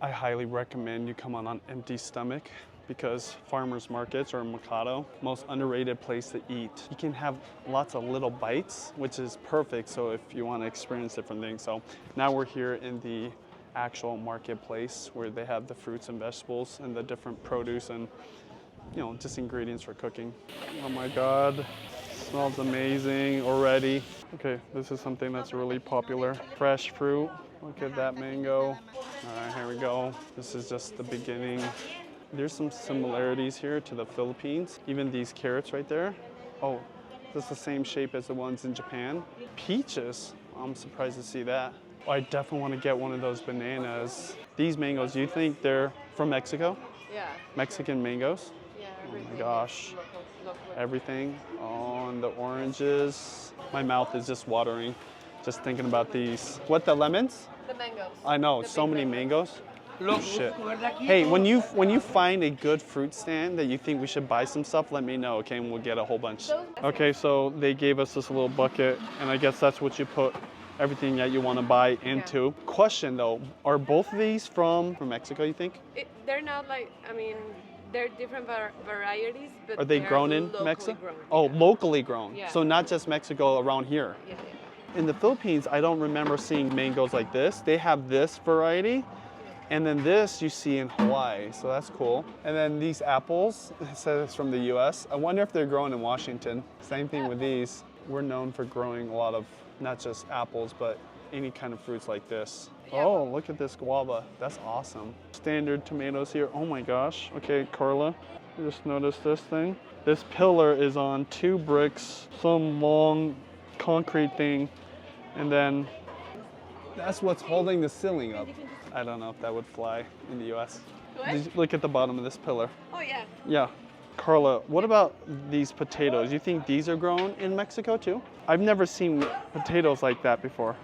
I highly recommend you come on an empty stomach because farmers markets or Mercado, most underrated place to eat. You can have lots of little bites, which is perfect. So if you want to experience different things. So now we're here in the actual marketplace where they have the fruits and vegetables and the different produce and just ingredients for cooking. Oh my God, smells amazing already. Okay, this is something that's really popular. Fresh fruit, look at that mango. All right, here we go. This is just the beginning. There's some similarities here to the Philippines. Even these carrots right there. Oh, that's the same shape as the ones in Japan. Peaches, I'm surprised to see that. Oh, I definitely want to get one of those bananas. These mangoes, you think they're from Mexico? Yeah. Mexican mangoes? Yeah, oh my gosh. Everything. Oh, and the oranges. My mouth is just watering just thinking about these. What, the lemons? The mangoes. I know, so many mangoes. Shit. Hey, when you find a good fruit stand that you think we should buy some stuff, let me know, okay? And we'll get a whole bunch. Okay, so they gave us this little bucket, and I guess that's what you put everything that you want to buy into. Yeah. Question though, are both of these from Mexico, you think? They're not like, I mean, they're different varieties, but are they grown in Mexico? Oh, yeah. Locally grown. Yeah. So not just Mexico, around here. Yeah, yeah. In the Philippines, I don't remember seeing mangoes like this. They have this variety. And then this you see in Hawaii, so that's cool. And then these apples, it says it's from the US. I wonder if they're grown in Washington. Same thing with these. We're known for growing a lot of, not just apples, but any kind of fruits like this. Oh, look at this guava. That's awesome. Standard tomatoes here. Oh my gosh. Okay, Carla, I just noticed this thing. This pillar is on 2 bricks, some long concrete thing, and then that's what's holding the ceiling up. I don't know if that would fly in the US. Look at the bottom of this pillar. Oh, yeah. Yeah. Carla, what about these potatoes? You think these are grown in Mexico too? I've never seen potatoes like that before.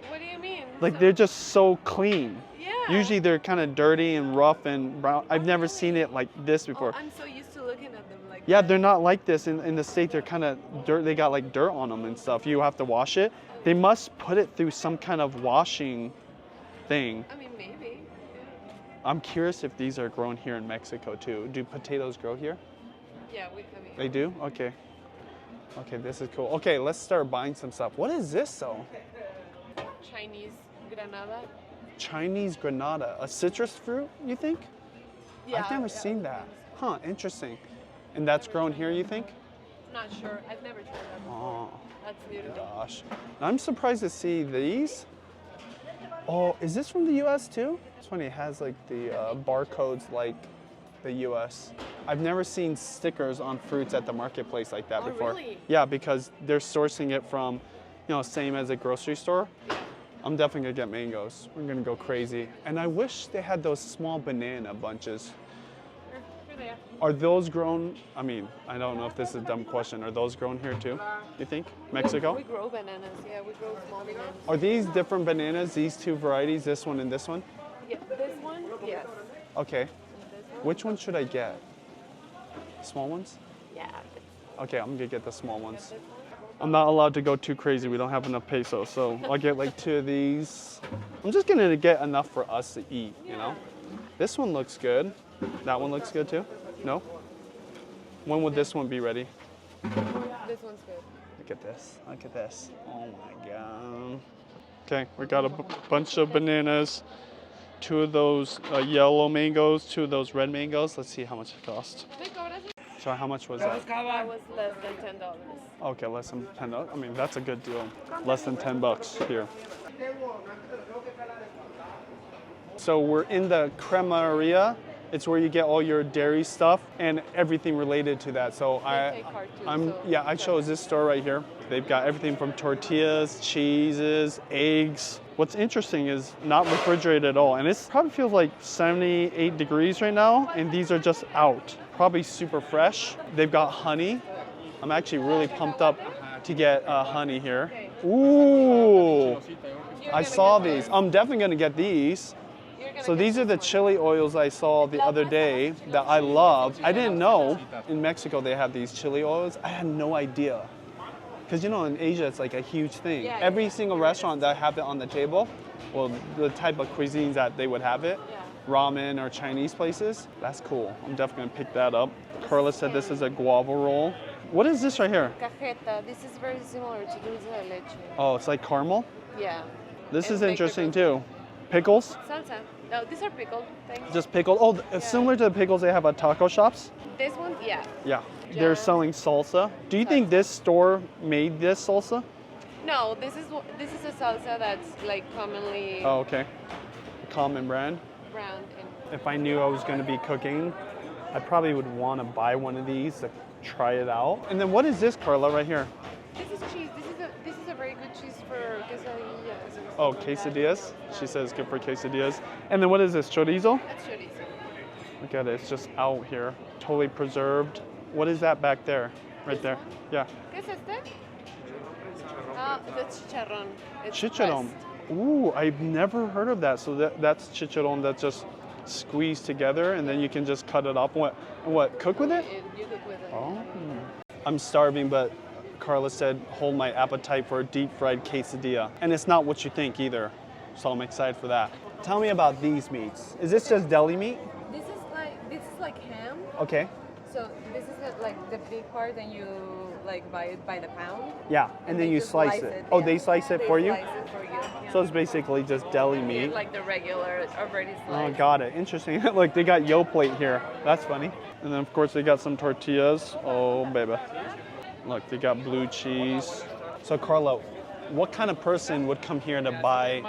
What do you mean? Like they're just so clean. Yeah. Usually they're kind of dirty and rough and brown. I've never seen it like this before. Oh, I'm so used to looking at them like yeah, they're not like this. In the States, they're kind of dirt. They got like dirt on them and stuff. You have to wash it. They must put it through some kind of washing thing. I mean, maybe. Yeah. I'm curious if these are grown here in Mexico too. Do potatoes grow here? Yeah, they do? Okay. Okay, this is cool. Okay, let's start buying some stuff. What is this though? Chinese granada. Chinese granada, a citrus fruit, you think? Yeah. I've never seen that. Huh, interesting. And that's grown here, you think? Not sure. I've never tried that before. Oh. That's new to me. Gosh. I'm surprised to see these. Oh, is this from the US too? It's funny, it has like the barcodes like the US. I've never seen stickers on fruits at the marketplace like that before. Really? Yeah, because they're sourcing it from, same as a grocery store. Yeah. I'm definitely gonna get mangoes. We're gonna go crazy. And I wish they had those small banana bunches. Here they are. Are those grown? I mean, I don't know if this is a dumb question. Are those grown here too? You think? Mexico? We grow bananas. Yeah, we grow small bananas. Are these different bananas? These 2 varieties, this one and this one? Yeah, this one, yes. Okay. Which one should I get? Small ones? Yeah. Okay, I'm gonna get the small ones. I'm not allowed to go too crazy. We don't have enough pesos, so I'll get like 2 of these. I'm just gonna get enough for us to eat, you know? This one looks good. That one looks good too? No? When would this one be ready? This one's good. Look at this. Look at this. Oh my God. Okay, we got a bunch of bananas, 2 of those yellow mangoes, 2 of those red mangoes. Let's see how much it cost. So how much was that? That was less than $10. Okay, less than $10. I mean, that's a good deal. Less than $10 here. So we're in the cremeria. It's where you get all your dairy stuff and everything related to that. So I chose this store right here. They've got everything from tortillas, cheeses, eggs. What's interesting is not refrigerated at all. And it probably feels like 78 degrees right now. And these are just out. Probably super fresh. They've got honey. I'm actually really pumped up to get honey here. Ooh, I saw these. I'm definitely gonna get these. So these are the chili oils I saw the other day that I love. I didn't know in Mexico they have these chili oils. I had no idea. Because in Asia it's like a huge thing. Every single restaurant that have it on the table, well, the type of cuisines that they would have it, ramen or Chinese places. That's cool. I'm definitely gonna pick that up. Carla said this is a guava roll. What is this right here? Cajeta. This is very similar to dulce de leche. Oh, it's like caramel? Yeah. This And is make the interesting too. Pickles? Salsa. No, these are pickled things. Just pickled. Oh, it's similar to the pickles they have at taco shops? This one, yeah. Yeah. They're selling salsa. Do you think this store made this salsa? No, this is a salsa that's like commonly Oh, okay. A common brand. browned in. If I knew I was going to be cooking, I probably would want to buy one of these to try it out. And then what is this, Carla, right here? This is cheese. This is a very good cheese for quesadillas. and Oh, stuff like that. quesadillas. Yeah. She says good for quesadillas. And then what is this, chorizo? That's chorizo. Look at it, it's just out here. Totally preserved. What is that back there? Right there. Yeah. ¿Qué es este? That's chicharrón. It's Chicharrón. pressed. Ooh, I've never heard of that. So that's chicharrón that's just squeezed together and then you can just cut it up. What, cook with it? You cook with it. Oh. I'm starving, but Carla said hold my appetite for a deep fried quesadilla. And it's not what you think either. So I'm excited for that. Tell me about these meats. Is this just deli meat? This is like ham. Okay. So this is like the big part, and you like buy it by the pound. Yeah, and then they you just slice it. Oh, yeah. they slice it They for you? Slice it for you. Yeah. So it's basically just deli Yeah, meat. like the regular already Oh, sliced. got it. Interesting. Look, they got yo plate here. That's funny. And then, of course, they got some tortillas. Oh, baby. Look, they got blue cheese. So, Carlo, what kind of person would come here to buy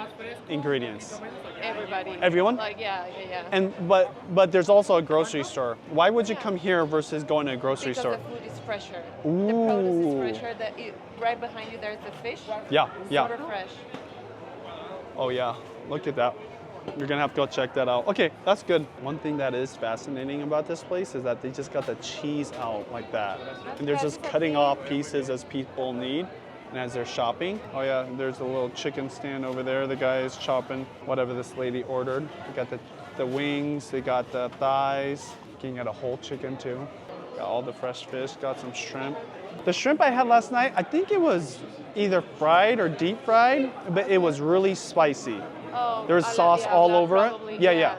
ingredients? Everybody. Everyone? Like yeah. And but there's also a grocery store. Why would you come here versus going to a grocery Because store? the food is fresher. Ooh. The produce is fresher. Right behind you, there's the fish. Yeah, yeah. Super fresh. Oh yeah, look at that. You're gonna have to go check that out. Okay, that's good. One thing that is fascinating about this place is that they just got the cheese out like that. And they're just cutting off pieces as people need and as they're shopping. Oh yeah, there's a little chicken stand over there. The guy is chopping whatever this lady ordered. They got the wings, they got the thighs. You can get a whole chicken too. Got all the fresh fish, got some shrimp. The shrimp I had last night, I think it was either fried or deep fried, but it was really spicy. Oh, There was sauce all over probably, it. Yeah.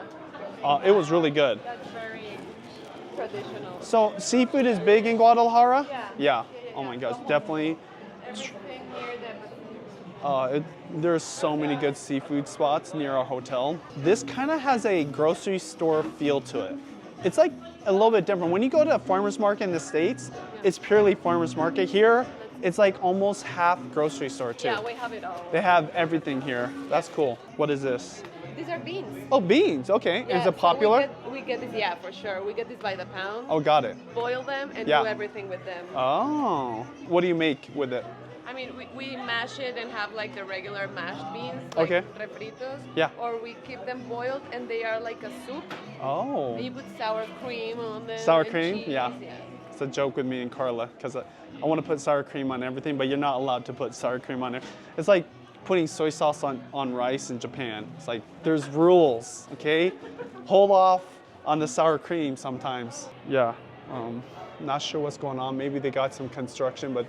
It was really good. That's very traditional. So seafood is big in Guadalajara? Yeah. Oh my gosh, definitely. Everything near the There's so many good seafood spots near our hotel. This kind of has a grocery store feel to it. It's like a little bit different. When you go to a farmer's market in the States, it's purely farmer's market. Here, it's like almost half grocery store too. Yeah, we have it all. They have everything here. That's cool. What is this? These are beans. Oh, beans. Okay. Yeah, Is so it popular? we get this, yeah, for sure. We get this by the pound. Oh, got it. Boil them and Yeah. do everything with them. Oh. What do you make with it? I mean, we mash it and have like the regular mashed beans, like Okay. refritos. Yeah. Or we keep them boiled and they are like a soup. Oh. And you put sour cream on them. Sour and cream? cheese, Yeah. It's a joke with me and Carla because I want to put sour cream on everything, but you're not allowed to put sour cream on it. It's like putting soy sauce on rice in Japan. It's like, there's rules, okay? Hold off on the sour cream sometimes. Yeah, not sure what's going on. Maybe they got some construction, but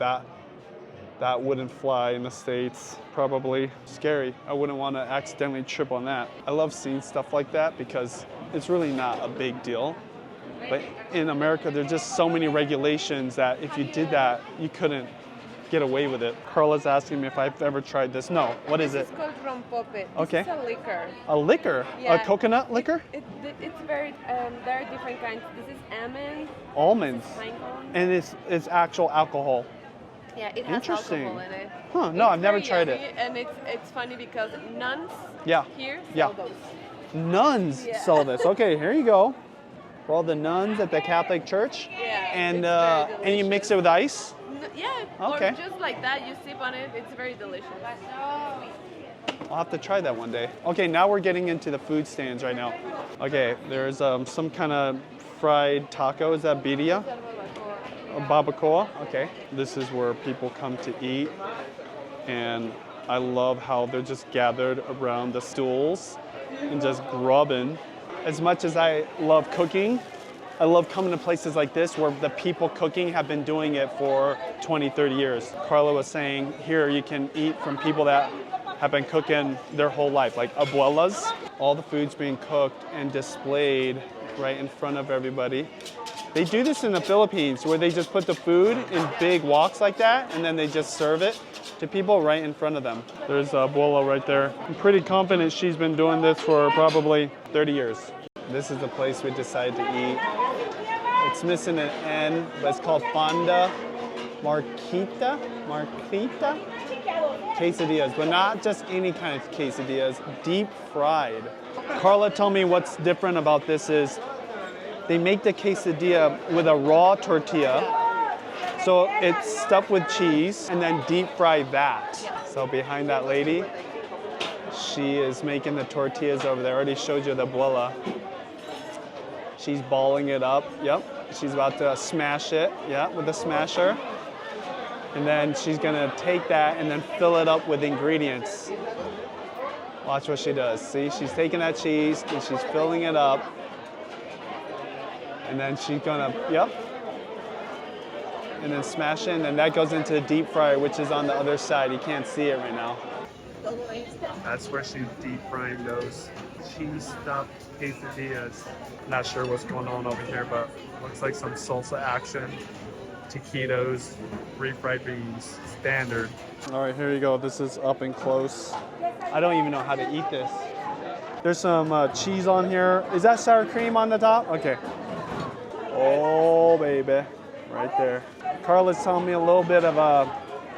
that wouldn't fly in the States, probably. Scary. I wouldn't want to accidentally trip on that. I love seeing stuff like that because it's really not a big deal. But in America, there's just so many regulations that if you did that, you couldn't get away with it. Carla's asking me if I've ever tried this. No. What is it? It's called rompope. Okay. This is a liquor. A liquor? Yeah. A coconut liquor? It's very, there are different kinds. This is almond. Almonds. Pine cone. And it's actual alcohol. Yeah, it has Interesting. alcohol in it. Huh, no, It's I've never very tried yummy, it. And it's funny because nuns Yeah. here Yeah. sell those. Nuns Yeah. sell this. Okay, here you go. For all the nuns at the Catholic Church. Yeah, And it's very and you mix it with ice? Yeah, Okay. or just like that, you sip on it. It's very delicious. I'll have to try that one day. Okay, now we're getting into the food stands right now. Okay, there's some kind of fried taco. Is that birria? Or barbacoa? Okay. This is where people come to eat. And I love how they're just gathered around the stools and just grubbing. As much as I love cooking, I love coming to places like this where the people cooking have been doing it for 20, 30 years. Carla was saying here you can eat from people that have been cooking their whole life, like abuelas. All the food's being cooked and displayed right in front of everybody. They do this in the Philippines where they just put the food in big woks like that and then they just serve it to people right in front of them. There's abuela right there. I'm pretty confident she's been doing this for probably 30 years. This is the place we decided to eat. It's missing an N, but it's called Fonda Marquita quesadillas, but not just any kind of quesadillas, deep fried. Carla told me what's different about this is they make the quesadilla with a raw tortilla, so it's stuffed with cheese and then deep fry that. So behind that lady, she is making the tortillas over there. I already showed you the abuela. She's balling it up, yep. She's about to smash it, yeah, with a smasher. And then she's gonna take that and then fill it up with ingredients. Watch what she does. See, she's taking that cheese and she's filling it up. And then she's gonna, yep. And then smash it, and then that goes into the deep fryer, which is on the other side. You can't see it right now. That's where she's deep frying those cheese stuffed quesadillas. Not sure what's going on over here, but looks like some salsa action. Taquitos, refried beans, standard. All right, here you go. This is up and close. I don't even know how to eat this. There's some cheese on here. Is that sour cream on the top? Okay. Oh, baby, right there. Carla's telling me a little bit of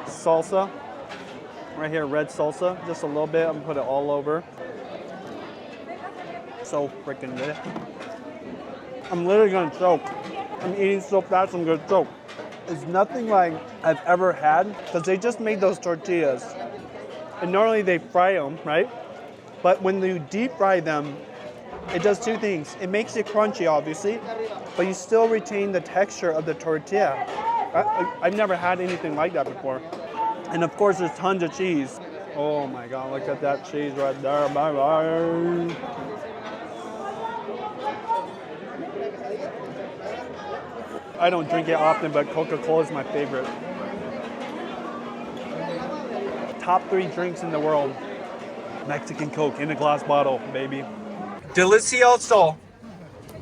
salsa. Right here, red salsa, just a little bit. I'm gonna put it all over. So freaking good. I'm literally gonna choke. I'm eating so fast, I'm gonna choke. It's nothing like I've ever had because they just made those tortillas. And normally they fry them, right? But when you deep fry them, it does two things. It makes it crunchy, obviously, but you still retain the texture of the tortilla. I've never had anything like that before. And of course, there's tons of cheese. Oh my God, look at that cheese right there. Bye-bye. I don't drink it often, but Coca-Cola is my favorite. Top 3 drinks in the world. Mexican Coke in a glass bottle, baby. Delicioso.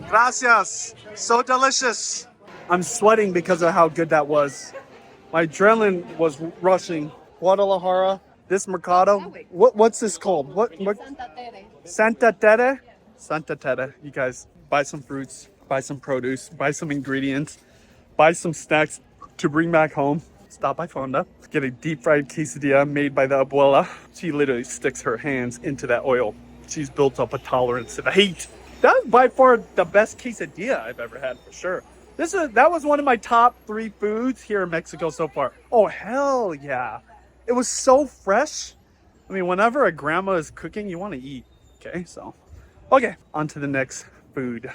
Gracias. So delicious. I'm sweating because of how good that was. My adrenaline was rushing. Guadalajara, this Mercado. What's this called? What? Santa Tere? Santa Tere. You guys, buy some fruits, buy some produce, buy some ingredients, buy some snacks to bring back home. Stop by Fonda, get a deep fried quesadilla made by the abuela. She literally sticks her hands into that oil. She's built up a tolerance to the heat. That's by far the best quesadilla I've ever had, for sure. That was one of my top 3 foods here in Mexico so far. Oh, hell yeah. It was so fresh. I mean, whenever a grandma is cooking, you want to eat. Okay, so. Okay, on to the next food.